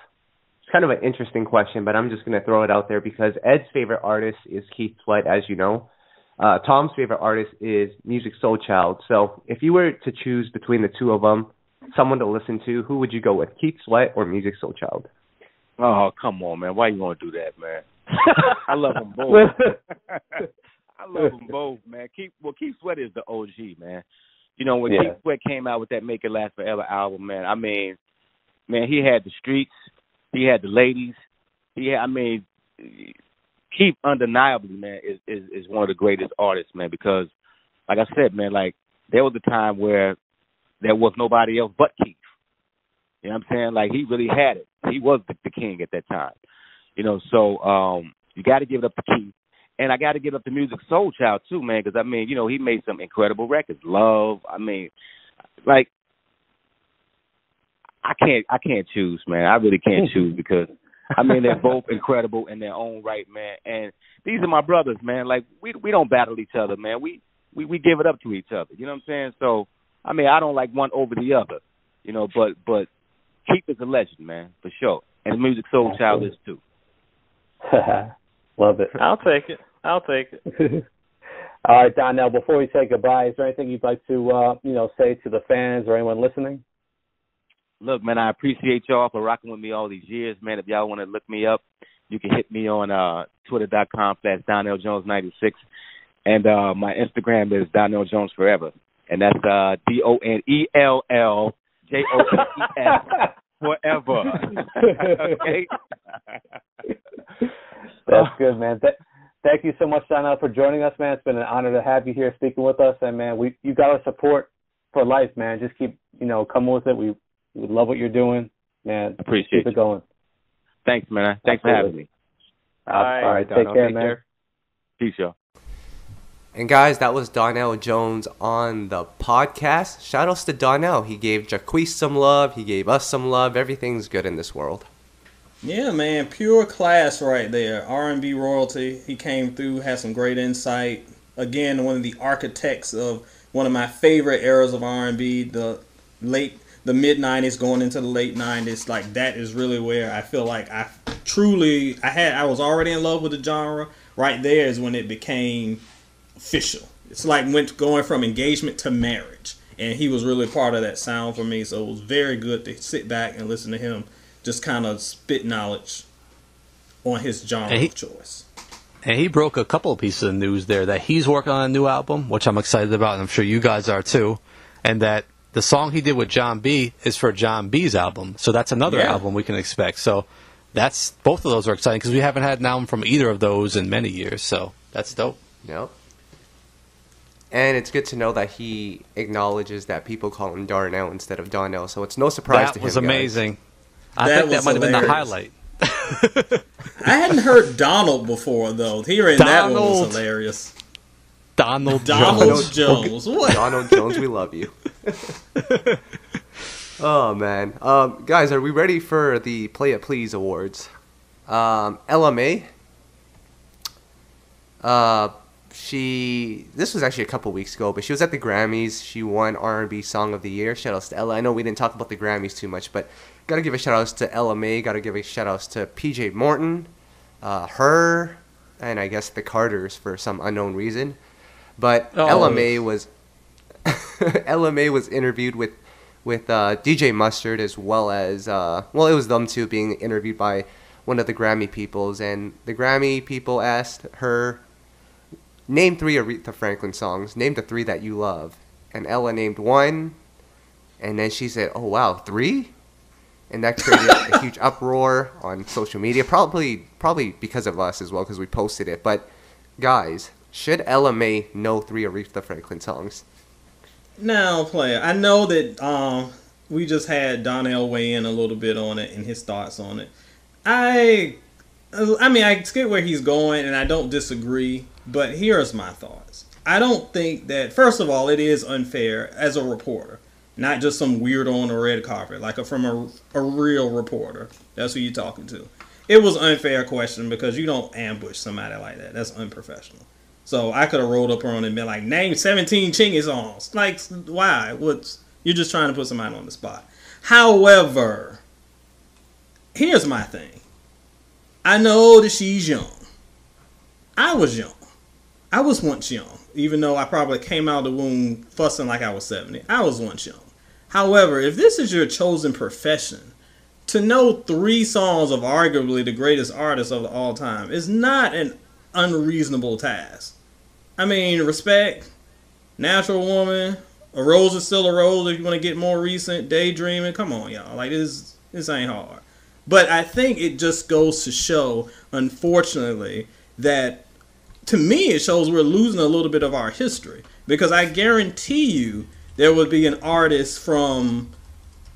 It's kind of an interesting question, but I'm just going to throw it out there because Ed's favorite artist is Keith Sweat, as you know. Tom's favorite artist is Musiq Soulchild. So if you were to choose between the two of them, someone to listen to, who would you go with, Keith Sweat or Musiq Soulchild? Oh, come on, man. Why you want to do that, man? I love them both. I love them both, man. Keith Sweat is the OG, man. You know, when Keith Sweat came out with that Make It Last Forever album, man, I mean, man, he had the streets. He had the ladies. Keith, undeniably, man, is one of the greatest artists, man, because, like I said, man, like, there was a time where there was nobody else but Keith. You know what I'm saying? Like, he really had it. He was the king at that time. You know, so you got to give it up to Keith. And I got to give up to Musiq Soulchild, too, man, because, I mean, you know, he made some incredible records. Love, I mean, like, I can't choose, man. I really can't choose because, I mean, they're both incredible in their own right, man. And these are my brothers, man. Like, we don't battle each other, man. We give it up to each other. You know what I'm saying? So, I mean, I don't like one over the other, you know, but Keith is a legend, man, for sure. And Musiq Soulchild is, too. Love it. I'll take it. All right, Donell, before we say goodbye, is there anything you'd like to, say to the fans or anyone listening? Look, man, I appreciate y'all for rocking with me all these years, man. If y'all want to look me up, you can hit me on twitter.com/DonnellJones96. And my Instagram is Donell Jones Forever. And that's DonnellJones Forever. Okay? That's good, man. Thank you so much, Donell, for joining us, man. It's been an honor to have you here speaking with us. And, man, you got our support for life, man. Just keep, coming with it. We love what you're doing, man. Appreciate Keep it going. Thanks, man. Thanks for having me. All right. Take care, man. Peace, y'all. And guys, that was Donell Jones on the podcast. Shout outs to Donell. He gave Jacquees some love. He gave us some love. Everything's good in this world. Yeah, man, pure class right there. R&B royalty. He came through, had some great insight. Again, one of the architects of one of my favorite eras of R&B, the mid-90s going into the late 90s. Like, that is really where I feel like I was already in love with the genre. Right there is when it became official. It's like going from engagement to marriage. And he was really part of that sound for me. So it was very good to sit back and listen to him just kind of spit knowledge on his genre of choice. And he broke a couple of pieces of news there that he's working on a new album, which I'm excited about, and I'm sure you guys are too. And that the song he did with Jon B is for Jon B's album. So that's another album we can expect. So both of those are exciting because we haven't had an album from either of those in many years. So that's dope. Yep. And it's good to know that he acknowledges that people call him Darnell instead of Donell. So it's no surprise to him. That was amazing. I think that might have been the highlight. I hadn't heard Donald before, though. Hearing that one was hilarious. Donald Jones. What? Donell Jones, we love you. Oh, man. Guys, are we ready for the Playa Please Awards? Ella Mai. This was actually a couple weeks ago, but she was at the Grammys. She won R&B Song of the Year. Shout-outs to Ella. I know we didn't talk about the Grammys too much, but gotta give a shout-outs to Ella Mai. Gotta give a shout-outs to PJ Morton, her, and I guess the Carters for some unknown reason. But Ella Mai was interviewed with DJ Mustard, as well as it was them two being interviewed by one of the Grammy peoples, and the Grammy people asked her, name 3 Aretha Franklin songs. Name the 3 that you love. And Ella named 1, and then she said, "Oh wow, 3?" And that created a huge uproar on social media, probably because of us as well, because we posted it. But guys, should Ella Mai know 3 Aretha Franklin songs? Now, Playa, I know that we just had Donell weigh in a little bit on it and his thoughts on it. I mean, I get where he's going, and I don't disagree, but here's my thoughts. I don't think that, first of all, it is unfair as a reporter, not just some weirdo on the red carpet, like from a real reporter. That's who you're talking to. It was an unfair question because you don't ambush somebody like that. That's unprofessional. So I could have rolled up on it and been like, name 17 Chingy songs. Like, why? You're just trying to put somebody on the spot. However, here's my thing. I know that she's young. I was young. I was once young. Even though I probably came out of the womb fussing like I was 70. I was once young. However, if this is your chosen profession, to know 3 songs of arguably the greatest artists of all time is not an unreasonable task. I mean, Respect, Natural Woman, A Rose is Still a Rose if you want to get more recent, Daydreaming. Come on, y'all. Like, this ain't hard. But I think it just goes to show, unfortunately, that to me it shows we're losing a little bit of our history. Because I guarantee you there would be an artist from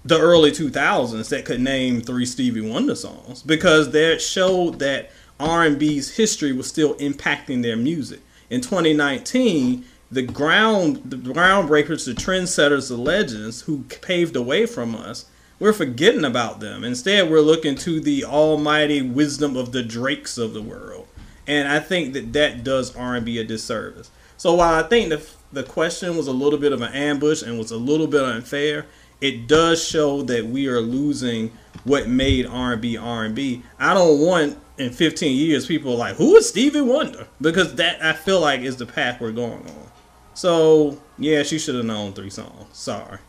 the early 2000s that could name 3 Stevie Wonder songs. Because that showed that R&B's history was still impacting their music. In 2019, the groundbreakers, the trendsetters, the legends who paved the way from us, we're forgetting about them. Instead, we're looking to the almighty wisdom of the Drakes of the world. And I think that does R&B a disservice. So while I think the question was a little bit of an ambush and was a little bit unfair, it does show that we are losing what made R&B R&B. I don't want in 15 years people are like, who is Stevie Wonder? Because that, I feel like, is the path we're going on. So, yeah, she should have known 3 songs. Sorry.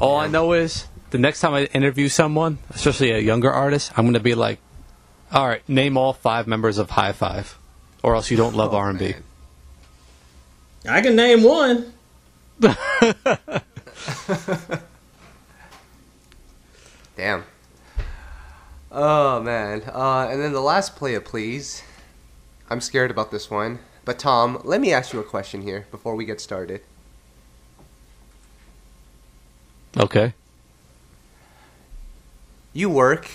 All I know is the next time I interview someone, especially a younger artist, I'm going to be like, all right, name all 5 members of High Five, or else you don't love R&B. Man. I can name one. Damn. Oh, man. And then the last Playa Please. I'm scared about this one. But, Tom, let me ask you a question here before we get started. Okay. You work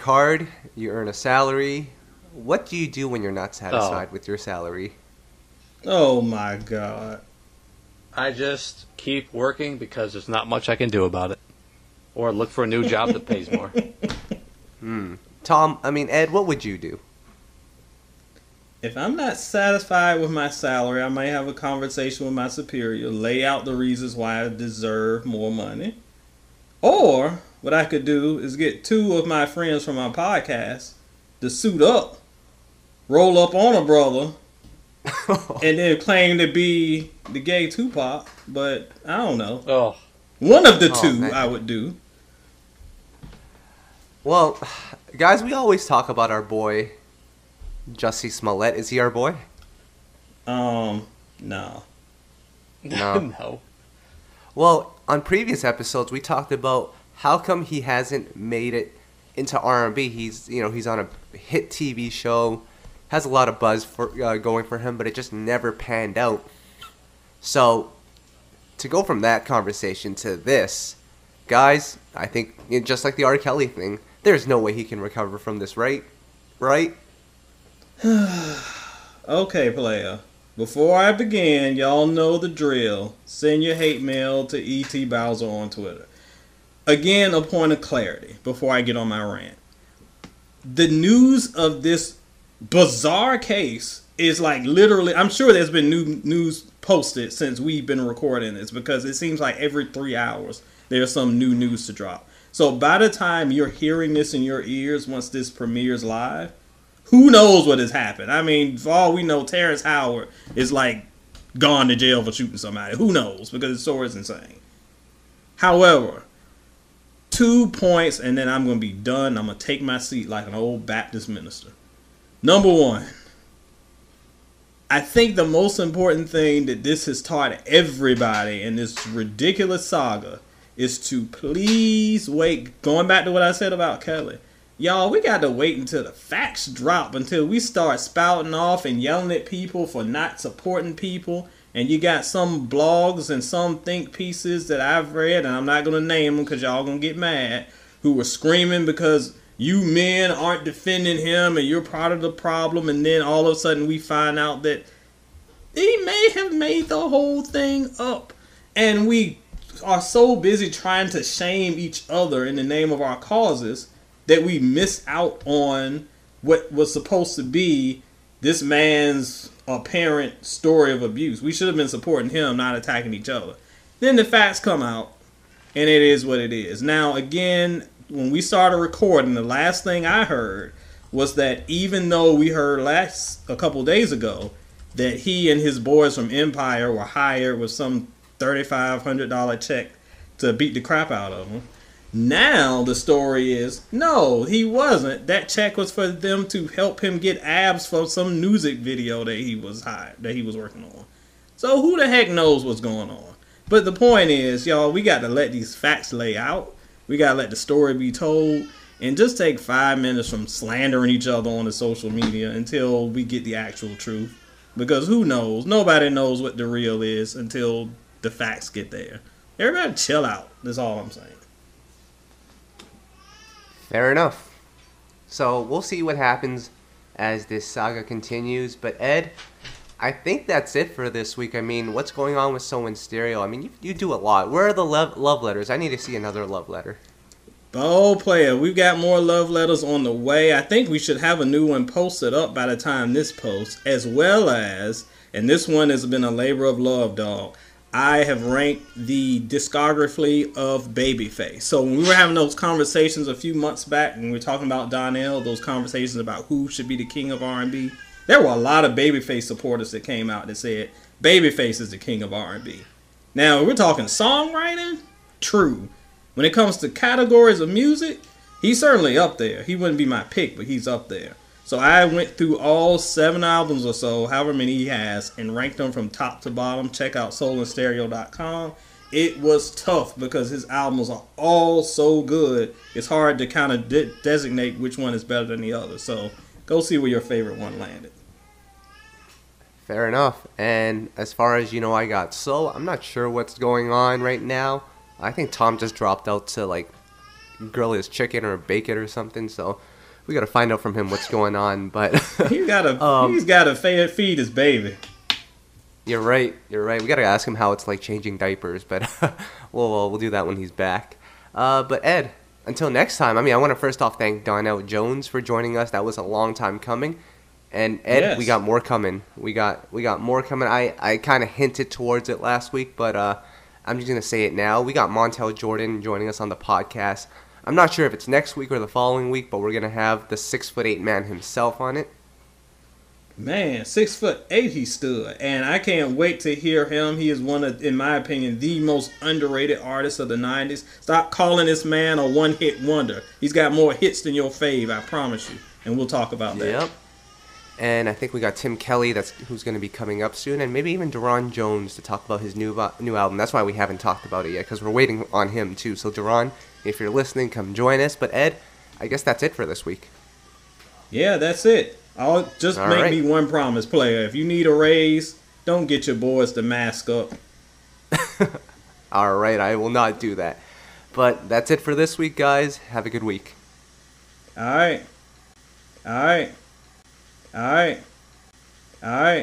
hard, you earn a salary. What do you do when you're not satisfied with your salary? Oh, my God. I just keep working because there's not much I can do about it. Or look for a new job that pays more. Ed, what would you do? If I'm not satisfied with my salary, I might have a conversation with my superior, lay out the reasons why I deserve more money. Or what I could do is get 2 of my friends from my podcast to suit up, roll up on a brother, and then claim to be the gay Tupac. But I don't know. Oh. One of the 2 man. I would do. Well, guys, we always talk about our boy, Jussie Smollet. Is he our boy? No. No. Well, on previous episodes, we talked about how come he hasn't made it into R&B. He's on a hit TV show, has a lot of buzz for going for him, but it just never panned out. So, to go from that conversation to this, guys, I think just like the R. Kelly thing, there's no way he can recover from this, right? Right? Okay, Playa. Before I begin, y'all know the drill. Send your hate mail to E.T. Bowser on Twitter. Again, a point of clarity before I get on my rant. The news of this bizarre case is like literally, I'm sure there's been new news posted since we've been recording this, because it seems like every 3 hours there's some new news to drop. So by the time you're hearing this in your ears, once this premieres live, who knows what has happened? I mean, for all we know, Terrence Howard is like gone to jail for shooting somebody. Who knows? Because the story is insane. However, 2 points, and then I'm going to be done. I'm going to take my seat like an old Baptist minister. Number one, I think the most important thing that this has taught everybody in this ridiculous saga is to please wait. Going back to what I said about Kelly. Y'all, we got to wait until the facts drop, until we start spouting off and yelling at people for not supporting people. And you got some blogs and some think pieces that I've read, and I'm not going to name them because y'all going to get mad, who were screaming because you men aren't defending him and you're part of the problem. And then all of a sudden we find out that he may have made the whole thing up. And we are so busy trying to shame each other in the name of our causes that we miss out on what was supposed to be this man's apparent story of abuse. We should have been supporting him, not attacking each other. Then the facts come out, and it is what it is. Now, again, when we started recording, the last thing I heard was that even though we heard a couple days ago that he and his boys from Empire were hired with some $3,500 check to beat the crap out of him, now the story is, no, he wasn't. That check was for them to help him get abs for some music video that he was working on. So who the heck knows what's going on? But the point is, y'all, we got to let these facts lay out. We got to let the story be told. And just take 5 minutes from slandering each other on the social media until we get the actual truth. Because who knows? Nobody knows what the real is until the facts get there. Everybody chill out. That's all I'm saying. Fair enough. So we'll see what happens as this saga continues. But Ed, I think that's it for this week. I mean, what's going on with So in Stereo? I mean, you do a lot. Where are the love letters? I need to see another love letter. Oh, Playa, we've got more love letters on the way. I think we should have a new one posted up by the time this posts, as well as, and this one has been a labor of love, dog, I have ranked the discography of Babyface. So when we were having those conversations a few months back, when we were talking about Donell, those conversations about who should be the king of R&B, there were a lot of Babyface supporters that came out that said Babyface is the king of R&B. Now, we're talking songwriting, true. When it comes to categories of music, he's certainly up there. He wouldn't be my pick, but he's up there. So I went through all 7 albums or so, however many he has, and ranked them from top to bottom. Check out soulandstereo.com. It was tough because his albums are all so good. It's hard to kind of designate which one is better than the other. So go see where your favorite one landed. Fair enough. And as far as you know, I got Soul. I'm not sure what's going on right now. I think Tom just dropped out to like grill his chicken or bake it or something. So we got to find out from him what's going on. But he's got to feed his baby. You're right. We got to ask him how it's like changing diapers. But we'll do that when he's back. But Ed, until next time. I mean, I want to first off thank Darnell Jones for joining us. That was a long time coming. And Ed, yes. we got more coming. We got more coming. I kind of hinted towards it last week, but I'm just going to say it now. We got Montel Jordan joining us on the podcast. I'm not sure if it's next week or the following week, but we're going to have the 6'8" man himself on it. Man, 6'8" he stood. And I can't wait to hear him. He is one of, in my opinion, the most underrated artists of the 90s. Stop calling this man a one-hit wonder. He's got more hits than your fave, I promise you. And we'll talk about that. Yep. And I think we got Tim Kelly, who's going to be coming up soon, and maybe even Donell Jones to talk about his new album. That's why we haven't talked about it yet, because we're waiting on him too. So Donell, if you're listening, come join us. But Ed, I guess that's it for this week. Yeah, that's it. I'll just make me one promise, Playa. If you need a raise, don't get your boys to mask up. All right, I will not do that. But that's it for this week, guys. Have a good week. All right. All right. All right. All right.